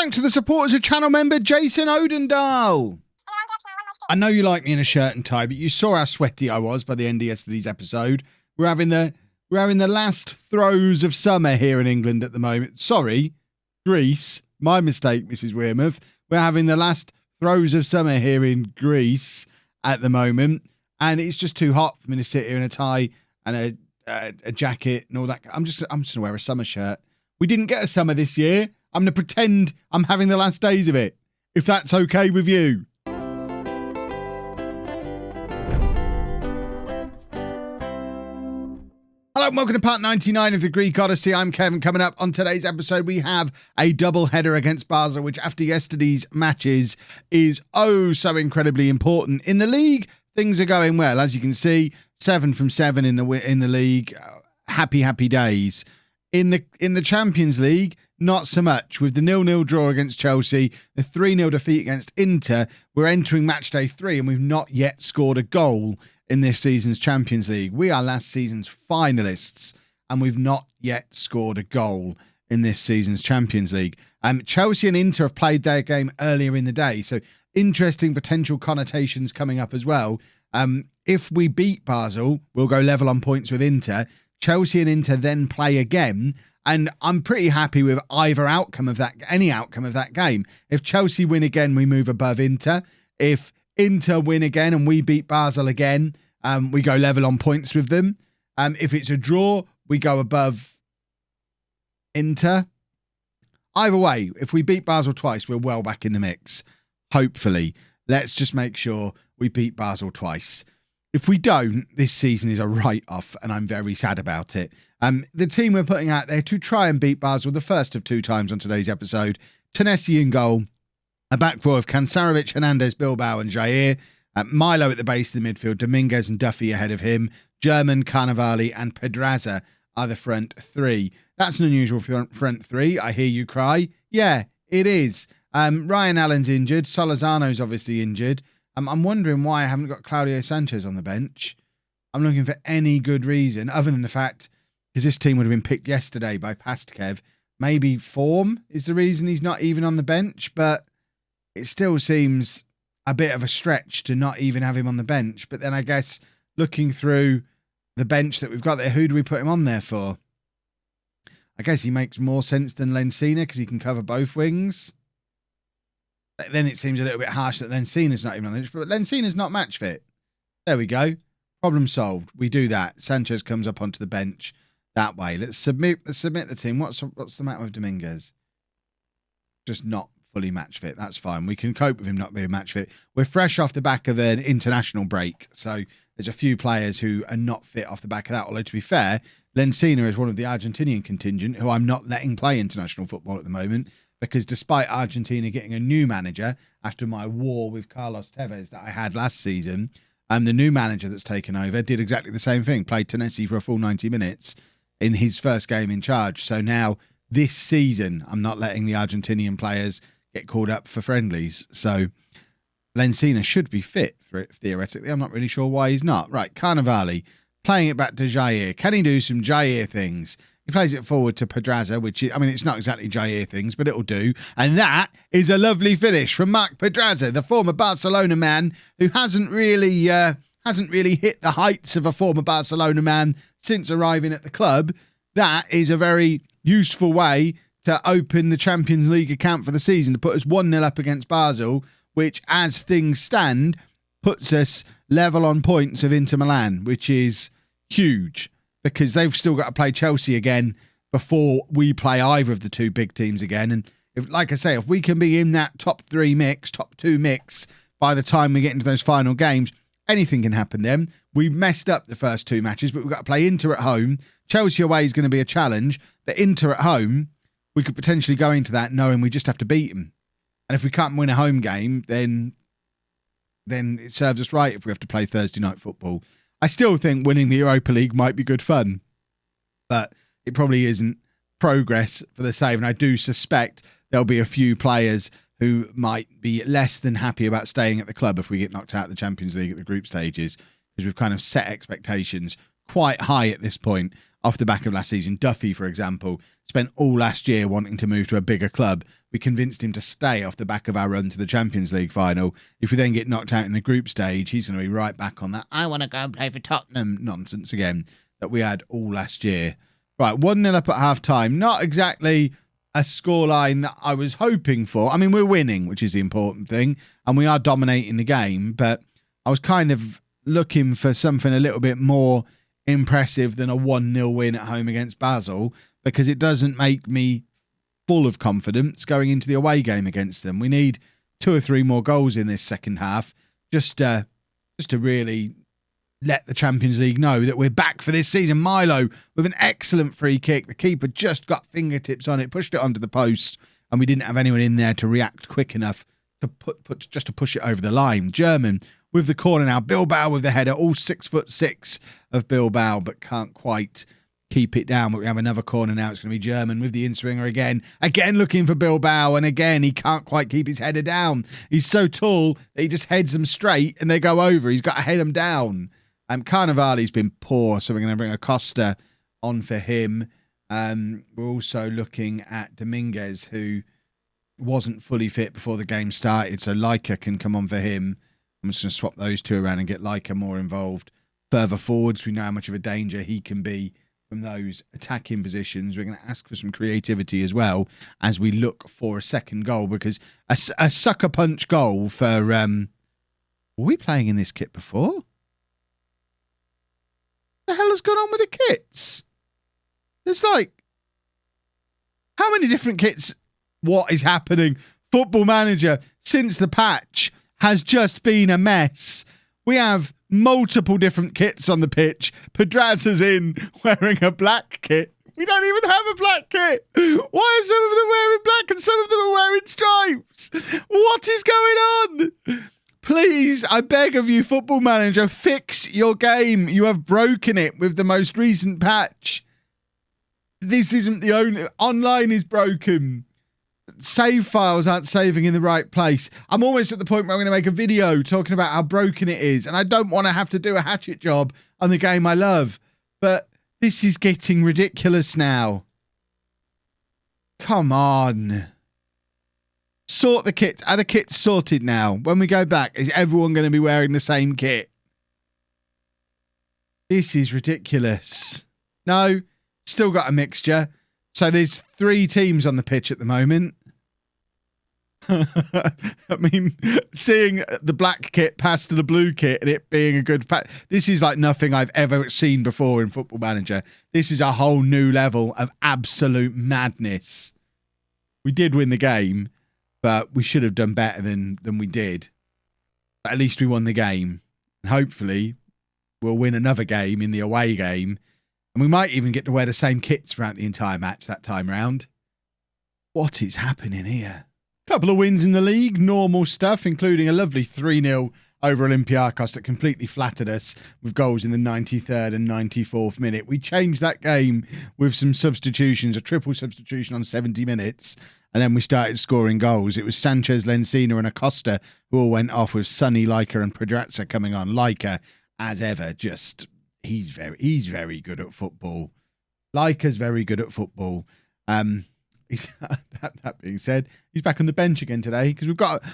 Thanks to the supporters of channel member Jason Odendahl. I know you like me in a shirt and tie, but you saw how sweaty I was by the end of yesterday's episode. We're having the last throes of summer here in England at the moment. Sorry, Greece. My mistake, Mrs Wearmouth. We're having the last throes of summer here in Greece at the moment, and it's just too hot for me to sit here in a tie and a jacket and all that. I'm just gonna wear a summer shirt. We didn't get a summer this year. I'm going to pretend I'm having the last days of it, if that's okay with you. Hello and welcome to part 99 of the Greek Odyssey. I'm Kevin. Coming up on today's episode, we have a double header against Basel, which after yesterday's matches is oh so incredibly important. In the league, things are going well. As you can see, 7 from 7 in the league. Happy days. In the Champions League, not so much. With the 0-0 draw against Chelsea, the 3-0 defeat against Inter, we're entering match day 3 and we've not yet scored a goal in this season's Champions League. We are last season's finalists and we've not yet scored a goal in this season's Champions League. Chelsea and Inter have played their game earlier in the day, so interesting potential connotations coming up as well. If we beat Basel, we'll go level on points with Inter. Chelsea and Inter then play again, and I'm pretty happy with either outcome of that, any outcome of that game. If Chelsea win again, we move above Inter. If Inter win again and we beat Basel again, we go level on points with them. If it's a draw, we go above Inter. Either way, if we beat Basel twice, we're well back in the mix. Hopefully. Let's just make sure we beat Basel twice. If we don't, this season is a write-off, and I'm very sad about it. The team we're putting out there to try and beat Basel the first of 2 times on today's episode. Tennessee in goal. A back four of Kansarovic, Hernandez, Bilbao and Jair. Milo at the base of the midfield. Dominguez and Duffy ahead of him. German, Carnevali and Pedraza are the front 3. That's an unusual front 3. I hear you cry. Yeah, it is. Ryan Allen's injured. Solorzano's obviously injured. I'm wondering why I haven't got Claudio Sanchez on the bench. I'm looking for any good reason other than the fact, because this team would have been picked yesterday by Pastkev. Maybe form is the reason he's not even on the bench, but it still seems a bit of a stretch to not even have him on the bench. But then I guess looking through the bench that we've got there, who do we put him on there for? I guess he makes more sense than Lensina because he can cover both wings. Then it seems a little bit harsh that Lensina's not even on the bench, but Lensina's not match fit. There we go. Problem solved. We do that. Sanchez comes up onto the bench that way. Let's submit the team. What's the matter with Dominguez? Just not fully match fit. That's fine. We can cope with him not being match fit. We're fresh off the back of an international break, so there's a few players who are not fit off the back of that. Although to be fair, Lensina is one of the Argentinian contingent who I'm not letting play international football at the moment. Because despite Argentina getting a new manager after my war with Carlos Tevez that I had last season, the new manager that's taken over did exactly the same thing, played Tennessee for a full 90 minutes in his first game in charge. So now this season, I'm not letting the Argentinian players get called up for friendlies. So Lensina should be fit for it, theoretically. I'm not really sure why he's not. Right, Carnevali, playing it back to Jair. Can he do some Jair things? He plays it forward to Pedraza, which is, I mean, it's not exactly Jair things, but it'll do. And that is a lovely finish from Marc Pedraza, the former Barcelona man who hasn't really hit the heights of a former Barcelona man since arriving at the club. That is a very useful way to open the Champions League account for the season, to put us 1-0 up against Basel, which, as things stand, puts us level on points of Inter Milan, which is huge. Because they've still got to play Chelsea again before we play either of the 2 big teams again. And if, like I say, if we can be in that top 2 mix by the time we get into those final games, anything can happen then. We've messed up the first 2 matches, but we've got to play Inter at home. Chelsea away is going to be a challenge. But Inter at home, we could potentially go into that knowing we just have to beat them. And if we can't win a home game, then it serves us right if we have to play Thursday night football. I still think winning the Europa League might be good fun, but it probably isn't progress for the save. And I do suspect there'll be a few players who might be less than happy about staying at the club if we get knocked out of the Champions League at the group stages, because we've kind of set expectations quite high at this point. off the back of last season. Duffy, for example, spent all last year wanting to move to a bigger club. We convinced him to stay off the back of our run to the Champions League final. If we then get knocked out in the group stage, he's going to be right back on that I want to go and play for Tottenham nonsense again that we had all last year. Right, 1-0 up at half-time. Not exactly a scoreline that I was hoping for. I mean, we're winning, which is the important thing, and we are dominating the game, but I was kind of looking for something a little bit more impressive than a 1-0 win at home against Basel, because it doesn't make me full of confidence going into the away game against them. We need 2 or 3 more goals in this second half just to really let the Champions League know that we're back for this season. Milo with an excellent free kick. The keeper just got fingertips on it, pushed it onto the post, and we didn't have anyone in there to react quick enough to just to push it over the line. German with the corner now. Bilbao with the header. All 6'6" of Bilbao, but can't quite keep it down. But we have another corner now. It's going to be German with the in-swinger again. Again looking for Bilbao, and again he can't quite keep his header down. He's so tall that he just heads them straight and they go over. He's got to head them down. Carnevale's been poor, so we're going to bring Acosta on for him. We're also looking at Dominguez, who wasn't fully fit before the game started, so Leica can come on for him. I'm just going to swap those two around and get Leica more involved. Further forwards, we know how much of a danger he can be from those attacking positions. We're going to ask for some creativity as well as we look for a second goal, because a sucker punch goal for... were we playing in this kit before? The hell has gone on with the kits? There's like, how many different kits? What is happening? Football Manager, since the patch, has just been a mess. We have multiple different kits on the pitch. Pedraza's in wearing a black kit. We don't even have a black kit. Why are some of them wearing black and some of them are wearing stripes? What is going on? Please, I beg of you, Football Manager, fix your game. You have broken it with the most recent patch. This isn't the only... Online is broken. Save files aren't saving in the right place. I'm almost at the point where I'm going to make a video talking about how broken it is, and I don't want to have to do a hatchet job on the game I love. But this is getting ridiculous now. Come on. Sort the kit. Are the kits sorted now? When we go back, is everyone going to be wearing the same kit? This is ridiculous. No, still got a mixture. So there's 3 teams on the pitch at the moment. I mean, seeing the black kit pass to the blue kit and it being a good patch. This is like nothing I've ever seen before in Football Manager. This is a whole new level of absolute madness. We did win the game, but we should have done better than we did. But at least we won the game. And hopefully we'll win another game in the away game. And we might even get to wear the same kits throughout the entire match that time round. What is happening here? Couple of wins in the league. Normal stuff, including a lovely 3-0 over Olympiacos that completely flattered us with goals in the 93rd and 94th minute. We changed that game with some substitutions, a triple substitution on 70 minutes. And then we started scoring goals. It was Sanchez, Lencina and Acosta who all went off, with Sonny, Leica and Pedraza coming on. Leica, as ever, just, he's very good at football. Leica's very good at football. That being said, he's back on the bench again today because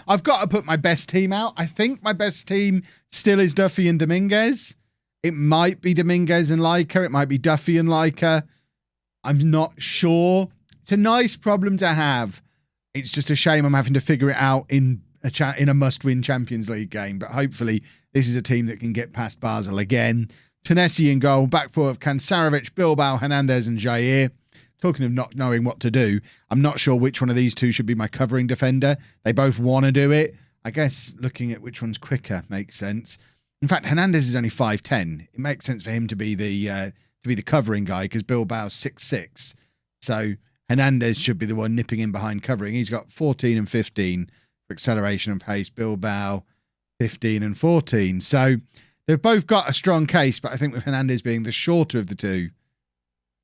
I've got to put my best team out. I think my best team still is Duffy and Dominguez. It might be Dominguez and Leica. It might be Duffy and Leica. I'm not sure. It's a nice problem to have. It's just a shame I'm having to figure it out in a must-win Champions League game. But hopefully this is a team that can get past Basel again. Tanesi in goal. Back four of Kansarovic, Bilbao, Hernandez and Jair. Talking of not knowing what to do, I'm not sure which one of these two should be my covering defender. They both want to do it. I guess looking at which one's quicker makes sense. In fact, Hernandez is only 5'10". It makes sense for him to be the covering guy because Bilbao's 6'6". So Hernandez should be the one nipping in behind covering. He's got 14 and 15 for acceleration and pace. Bilbao 15 and 14. So they've both got a strong case, but I think with Hernandez being the shorter of the two,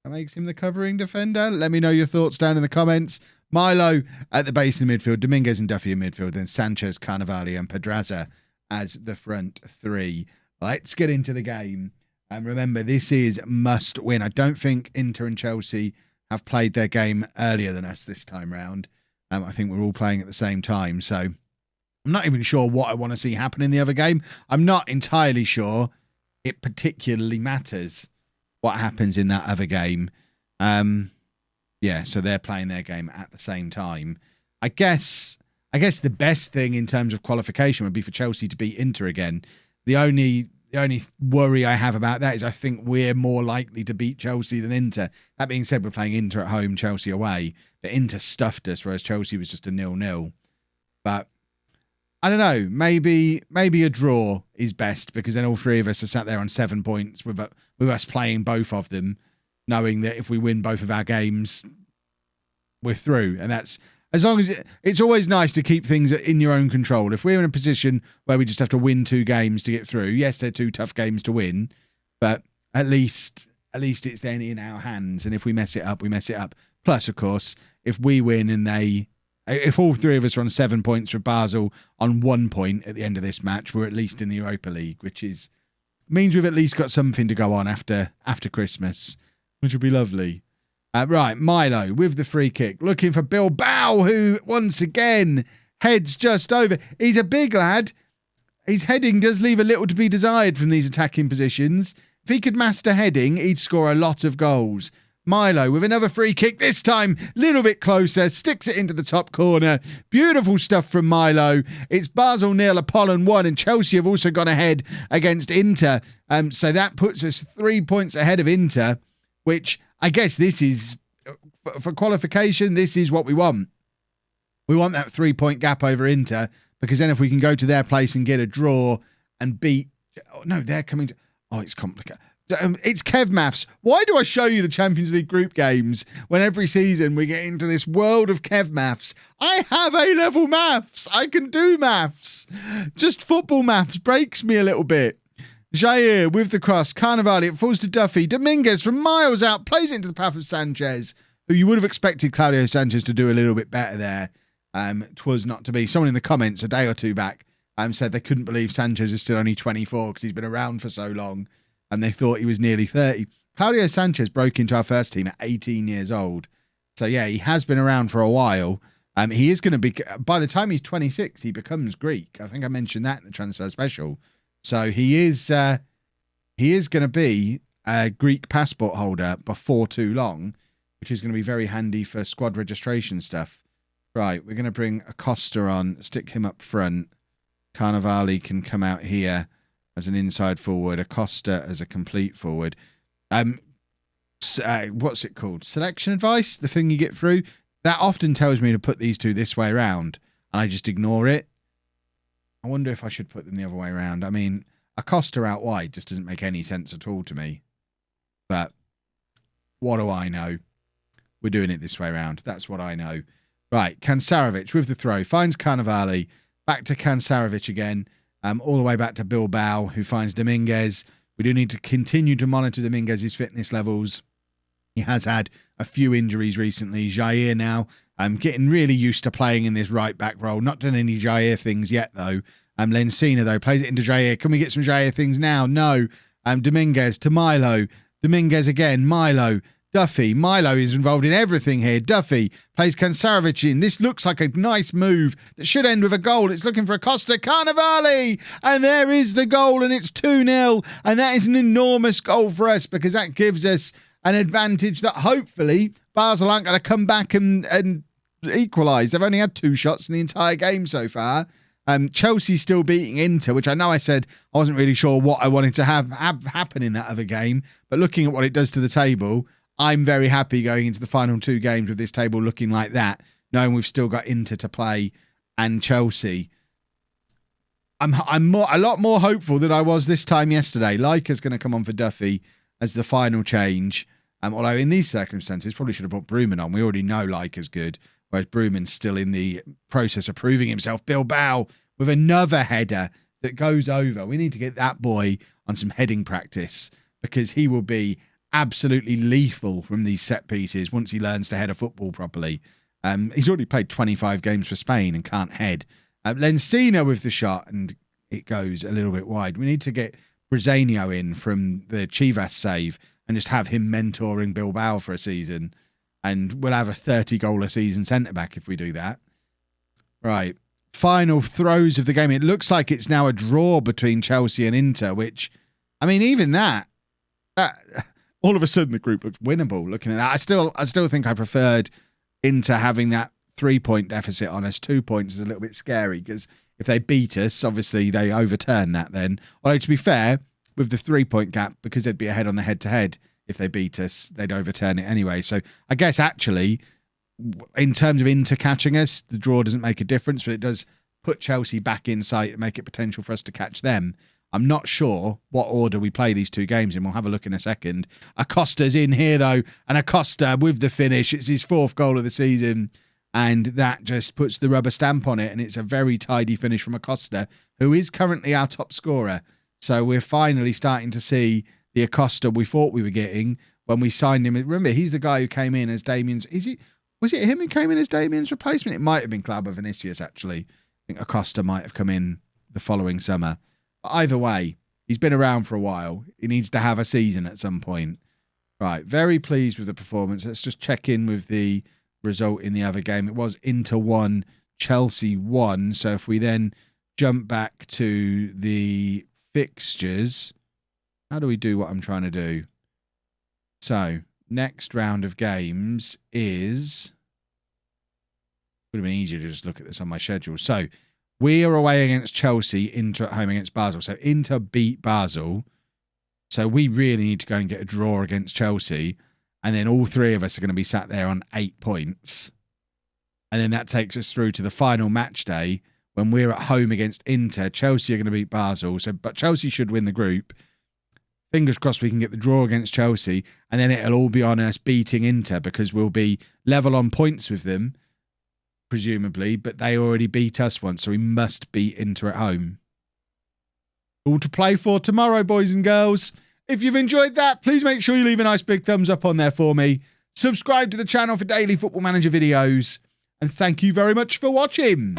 that makes him the covering defender. Let me know your thoughts down in the comments. Milo at the base in midfield, Dominguez and Duffy in midfield, then Sanchez, Carnevale and Pedraza as the front three. Let's get into the game. And remember, this is must win. I don't think Inter and Chelsea have played their game earlier than us this time round. I think we're all playing at the same time. So I'm not even sure what I want to see happen in the other game. I'm not entirely sure it particularly matters what happens in that other game. So they're playing their game at the same time. I guess the best thing in terms of qualification would be for Chelsea to beat Inter again. The only worry I have about that is I think we're more likely to beat Chelsea than Inter. That being said, we're playing Inter at home, Chelsea away. But Inter stuffed us, whereas Chelsea was just a 0-0. But I don't know. Maybe a draw is best, because then all three of us are sat there on 7 points with us playing both of them, knowing that if we win both of our games, we're through. And that's as long as it's always nice to keep things in your own control. If we're in a position where we just have to win 2 games to get through, yes, they're 2 tough games to win, but at least it's then in our hands. And if we mess it up, we mess it up. Plus, of course, if we win and if all three of us are on 7 points with Basel on 1 point at the end of this match, we're at least in the Europa League, which means we've at least got something to go on after Christmas, which would be lovely. Right, Milo with the free kick, looking for Bilbao, who once again heads just over. He's a big lad. His heading does leave a little to be desired from these attacking positions. If he could master heading, he'd score a lot of goals. Milo with another free kick, this time a little bit closer, sticks it into the top corner. Beautiful stuff from Milo. It's Basel 0, Apollon 1, and Chelsea have also gone ahead against Inter. So that puts us 3 points ahead of Inter, which I guess this is, for qualification, this is what we want. We want that 3-point gap over Inter, because then if we can go to their place and get a draw and beat... Oh, no, they're coming to... Oh, it's complicated. It's Kev Maths. Why do I show you the Champions League group games when every season we get into this world of Kev Maths? I have A-level maths. I can do maths. Just football maths breaks me a little bit. Jair with the cross. Carnevale, it falls to Duffy. Dominguez from miles out plays it into the path of Sanchez, who you would have expected Claudio Sanchez to do a little bit better there. 'Twas not to be. Someone in the comments a day or two back said they couldn't believe Sanchez is still only 24 because he's been around for so long, and they thought he was nearly 30. Claudio Sanchez broke into our first team at 18 years old. So, yeah, he has been around for a while. He is going to be, by the time he's 26, he becomes Greek. I think I mentioned that in the transfer special. So he is going to be a Greek passport holder before too long, which is going to be very handy for squad registration stuff. Right, we're going to bring Acosta on, stick him up front. Carnevale can come out here as an inside forward, Acosta as a complete forward. What's it called? Selection advice, the thing you get through. That often tells me to put these two this way around, and I just ignore it. I wonder if I should put them the other way around. I mean, Acosta out wide just doesn't make any sense at all to me. But what do I know? We're doing it this way around. That's what I know. Right, Kansarovic with the throw. Finds Carnevale. Back to Kansarovic again. All the way back to Bilbao, who finds Dominguez. We do need to continue to monitor Dominguez's fitness levels. He has had a few injuries recently. Jair now, getting really used to playing in this right back role. Not done any Jair things yet, though. Lencina, though, plays it into Jair. Can we get some Jair things now? No. Dominguez to Milo. Dominguez again. Milo. Duffy. Milo is involved in everything here. Duffy plays Kansarovic in. This looks like a nice move that should end with a goal. It's looking for Acosta. Carnevale! And there is the goal, and it's 2-0. And that is an enormous goal for us, because that gives us an advantage that hopefully Basel aren't going to come back and equalise. They've only had 2 shots in the entire game so far. Chelsea still beating Inter, which I know I said I wasn't really sure what I wanted to have happen in that other game. But looking at what it does to the table, I'm very happy going into the final 2 games with this table looking like that, knowing we've still got Inter to play and Chelsea. I'm a lot more hopeful than I was this time yesterday. Leica's going to come on for Duffy as the final change. Although in these circumstances, probably should have put Brooman on. We already know Leica's good, whereas Brooman's still in the process of proving himself. Bilbao with another header that goes over. We need to get that boy on some heading practice, because he will be absolutely lethal from these set pieces once he learns to head a football properly. He's already played 25 games for Spain and can't head. Lencina with the shot, and it goes a little bit wide. We need to get Brazanio in from the Chivas save and just have him mentoring Bilbao for a season. And we'll have a 30-goal a season centre-back if we do that. Right. Final throws of the game. It looks like it's now a draw between Chelsea and Inter, which, I mean, even that all of a sudden the group looks winnable looking at that. I still think I preferred Inter having that 3-point deficit on us. 2 points is a little bit scary because if they beat us, obviously they overturn that then. Although to be fair, with the 3-point gap, because they'd be ahead on the head-to-head, if they beat us, they'd overturn it anyway. So I guess actually, in terms of Inter catching us, the draw doesn't make a difference, but it does put Chelsea back in sight and make it potential for us to catch them. I'm not sure what order we play these two games in. We'll have a look in a second. Acosta's in here, though, and Acosta with the finish. It's his 4th goal of the season, and that just puts the rubber stamp on it, and it's a very tidy finish from Acosta, who is currently our top scorer. So we're finally starting to see the Acosta we thought we were getting when we signed him. Remember, he's the guy who came in as Damien's... Was it him who came in as Damien's replacement? It might have been Claudio Vinicius, actually. I think Acosta might have come in the following summer. But either way, he's been around for a while. He needs to have a season at some point. Right, very pleased with the performance. Let's just check in with the result in the other game. It was Inter 1, Chelsea 1. So if we then jump back to the fixtures, how do we do what I'm trying to do? So next round of games is... Would have been easier to just look at this on my schedule. So we are away against Chelsea, Inter at home against Basel. So Inter beat Basel. So we really need to go and get a draw against Chelsea. And then all three of us are going to be sat there on 8 points. And then that takes us through to the final match day when we're at home against Inter. Chelsea are going to beat Basel. But Chelsea should win the group. Fingers crossed we can get the draw against Chelsea. And then it'll all be on us beating Inter because we'll be level on points with them, presumably, but they already beat us once, so we must beat Inter at home. All to play for tomorrow, boys and girls. If you've enjoyed that, please make sure you leave a nice big thumbs up on there for me. Subscribe to the channel for daily Football Manager videos, and thank you very much for watching.